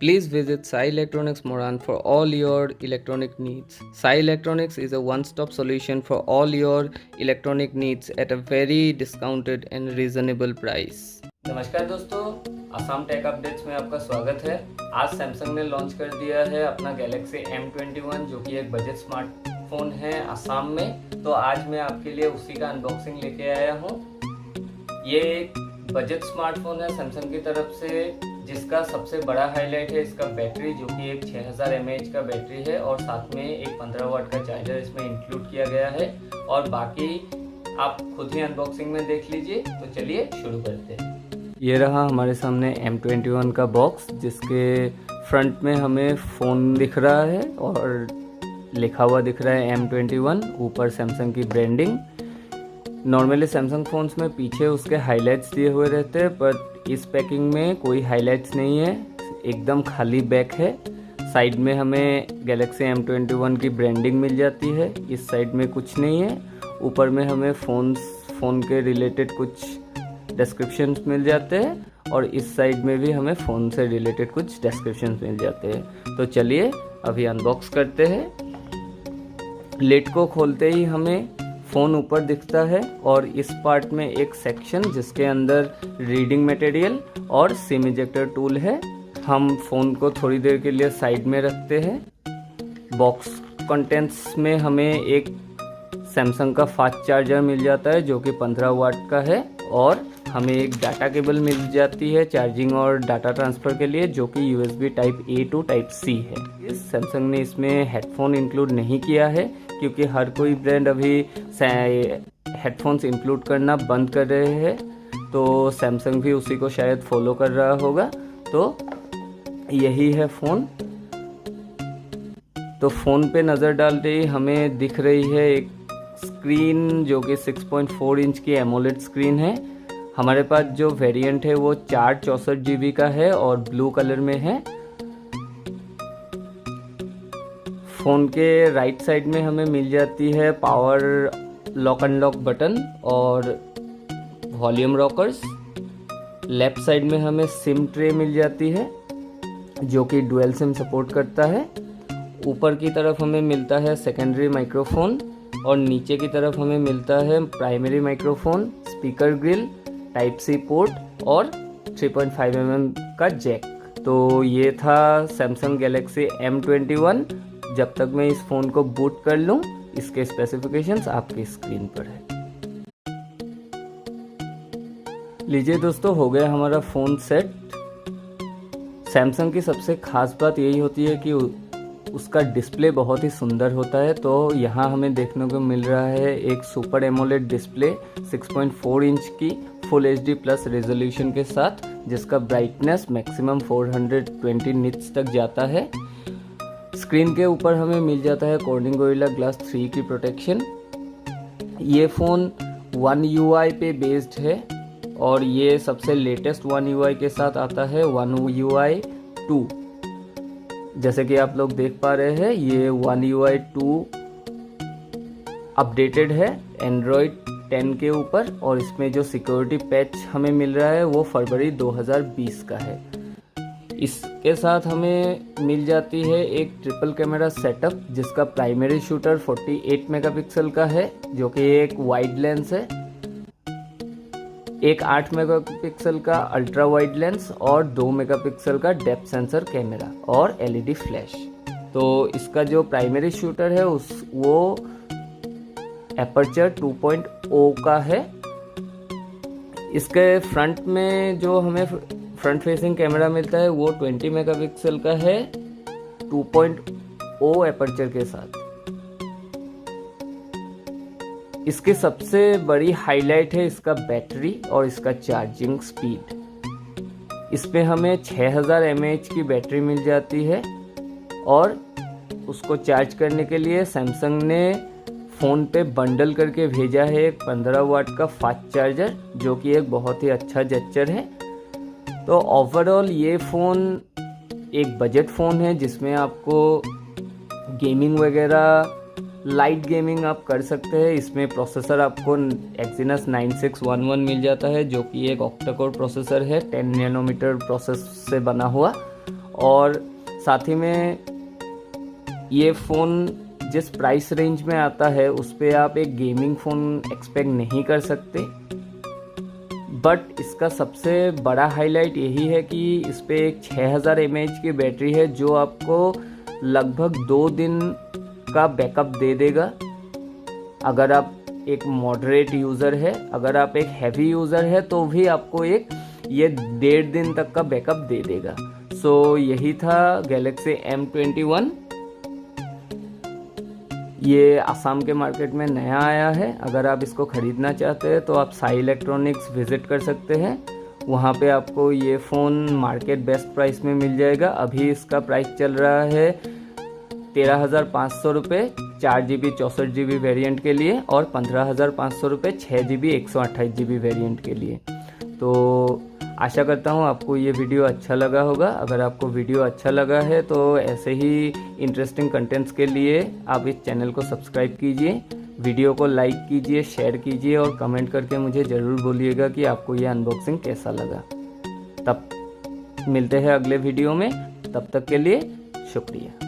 Please visit Sai Electronics Moran for all your electronic needs. Sai Electronics is a one-stop solution for all your electronic needs at a very discounted and reasonable price. नमस्कार दोस्तों, Assam tech updates में आपका स्वागत है। आज Samsung ने launch कर दिया है अपना गैलेक्सी M21 जो कि एक बजट स्मार्टफोन है असम में। तो आज मैं आपके लिए उसी का अनबॉक्सिंग लेके आया हूँ। ये एक बजट स्मार्टफोन है सैमसंग की तरफ से, जिसका सबसे बड़ा हाईलाइट है इसका बैटरी, जो कि एक 6000 mAh का बैटरी है और साथ में एक 15 वाट का चार्जर इसमें इंक्लूड किया गया है। और बाकी आप खुद ही अनबॉक्सिंग में देख लीजिए। तो चलिए शुरू करते हैं। ये रहा हमारे सामने M21 का बॉक्स, जिसके फ्रंट में हमें फ़ोन दिख रहा है और लिखा हुआ दिख रहा है M21, ऊपर सैमसंग की ब्रांडिंग। नॉर्मली सैमसंग फ़ोन्स में पीछे उसके हाइलाइट्स दिए हुए रहते हैं, पर इस पैकिंग में कोई हाइलाइट्स नहीं है, एकदम खाली बैक है। साइड में हमें गैलेक्सी M21 की ब्रांडिंग मिल जाती है, इस साइड में कुछ नहीं है। ऊपर में हमें फ़ोन के रिलेटेड कुछ डिस्क्रिप्शंस मिल जाते हैं और इस साइड में भी हमें फ़ोन से रिलेटेड कुछ डिस्क्रिप्शंस मिल जाते हैं। तो चलिए अभी अनबॉक्स करते हैं। लिड को खोलते ही हमें फ़ोन ऊपर दिखता है और इस पार्ट में एक सेक्शन जिसके अंदर रीडिंग मटेरियल और सिम इजेक्टर टूल है। हम फ़ोन को थोड़ी देर के लिए साइड में रखते हैं। बॉक्स कंटेंट्स में हमें एक सैमसंग का फास्ट चार्जर मिल जाता है जो कि 15 वाट का है, और हमें एक डाटा केबल मिल जाती है चार्जिंग और डाटा ट्रांसफ़र के लिए, जो कि USB type A to type C है। इस सैमसंग ने इसमें हेडफोन इंक्लूड नहीं किया है, क्योंकि हर कोई ब्रांड अभी हेडफोन्स इंक्लूड करना बंद कर रहे हैं, तो सैमसंग भी उसी को शायद फॉलो कर रहा होगा। तो यही है फ़ोन। तो फ़ोन पे नज़र डालते ही हमें दिख रही है एक स्क्रीन जो कि 6.4 इंच की एमोलेड स्क्रीन है। हमारे पास जो वेरिएंट है वो 464 GB का है और ब्लू कलर में है। फ़ोन के राइट साइड में हमें मिल जाती है पावर लॉक अनलॉक बटन और वॉल्यूम रॉकर्स। लेफ्ट साइड में हमें सिम ट्रे मिल जाती है जो कि डुअल सिम सपोर्ट करता है। ऊपर की तरफ हमें मिलता है सेकेंडरी माइक्रोफोन और नीचे की तरफ हमें मिलता है primary microphone, speaker grill, type C port और 3.5 mm का जैक। तो ये था सैमसंग गैलेक्सी M21। जब तक मैं इस फ़ोन को बूट कर लूँ, इसके स्पेसिफिकेशंस आपकी स्क्रीन पर है। लीजिए दोस्तों, हो गया हमारा फ़ोन सेट। सैमसंग की सबसे ख़ास बात यही होती है कि उसका डिस्प्ले बहुत ही सुंदर होता है। तो यहाँ हमें देखने को मिल रहा है एक सुपर एमोलेड डिस्प्ले 6.4 इंच की फुल HD प्लस रेजोल्यूशन के साथ, जिसका ब्राइटनेस मैक्सिमम 420 निट्स तक जाता है। स्क्रीन के ऊपर हमें मिल जाता है कॉर्निंग गोरिल्ला ग्लास 3 की प्रोटेक्शन। ये फ़ोन One UI पे बेस्ड है और ये सबसे लेटेस्ट One UI के साथ आता है, One UI 2। जैसे कि आप लोग देख पा रहे हैं, ये One UI 2 अपडेटेड है एंड्रॉयड 10 के ऊपर, और इसमें जो सिक्योरिटी पैच हमें मिल रहा है वो फरवरी 2020 का है। इसके साथ हमें मिल जाती है एक ट्रिपल कैमरा सेटअप, जिसका प्राइमरी शूटर 48 मेगापिक्सल का है जो कि एक वाइड लेंस है, एक 8 मेगापिक्सल का अल्ट्रा वाइड लेंस और 2 मेगापिक्सल का डेप्थ सेंसर कैमरा और LED फ्लैश। तो इसका जो प्राइमरी शूटर है वो एपर्चर 2.0 का है। इसके फ्रंट में जो हमें फ्रंट फेसिंग कैमरा मिलता है वो 20 मेगापिक्सल का है 2.0 एपर्चर के साथ। इसकी सबसे बड़ी हाईलाइट है इसका बैटरी और इसका चार्जिंग स्पीड। इसमें हमें 6000 mAh की बैटरी मिल जाती है और उसको चार्ज करने के लिए सैमसंग ने फ़ोन पे बंडल करके भेजा है एक 15 वाट का फास्ट चार्जर, जो कि एक बहुत ही अच्छा जेस्चर है। तो ओवरऑल ये फ़ोन एक बजट फ़ोन है जिसमें आपको गेमिंग वगैरह, लाइट गेमिंग आप कर सकते हैं। इसमें प्रोसेसर आपको Exynos 9611 मिल जाता है, जो कि एक ऑक्टा कोर प्रोसेसर है 10 नैनोमीटर प्रोसेस से बना हुआ, और साथ ही में ये फ़ोन जिस प्राइस रेंज में आता है उस पे आप एक गेमिंग फ़ोन एक्सपेक्ट नहीं कर सकते। बट इसका सबसे बड़ा हाईलाइट यही है कि इस पे एक 6000 mAh की बैटरी है जो आपको लगभग 2 दिन का बैकअप दे देगा। अगर आप एक मॉडरेट यूज़र है, अगर आप एक हैवी यूज़र है तो भी आपको ये 1.5 दिन तक का बैकअप दे देगा। सो यही था गैलेक्सी M21। ये आसाम के मार्केट में नया आया है। अगर आप इसको ख़रीदना चाहते हैं तो आप साई इलेक्ट्रॉनिक्स विज़िट कर सकते हैं। वहाँ पे आपको ये फ़ोन मार्केट बेस्ट प्राइस में मिल जाएगा। अभी इसका प्राइस चल रहा है 13,500 रुपये 4GB 64GB वेरिएंट के लिए और 15,500 रुपये 6GB 128GB वेरिएंट के लिए। तो आशा करता हूँ आपको ये वीडियो अच्छा लगा होगा। अगर आपको वीडियो अच्छा लगा है तो ऐसे ही इंटरेस्टिंग कंटेंट्स के लिए आप इस चैनल को सब्सक्राइब कीजिए, वीडियो को लाइक कीजिए, शेयर कीजिए और कमेंट करके मुझे ज़रूर बोलिएगा कि आपको ये अनबॉक्सिंग कैसा लगा। तब मिलते हैं अगले वीडियो में, तब तक के लिए शुक्रिया।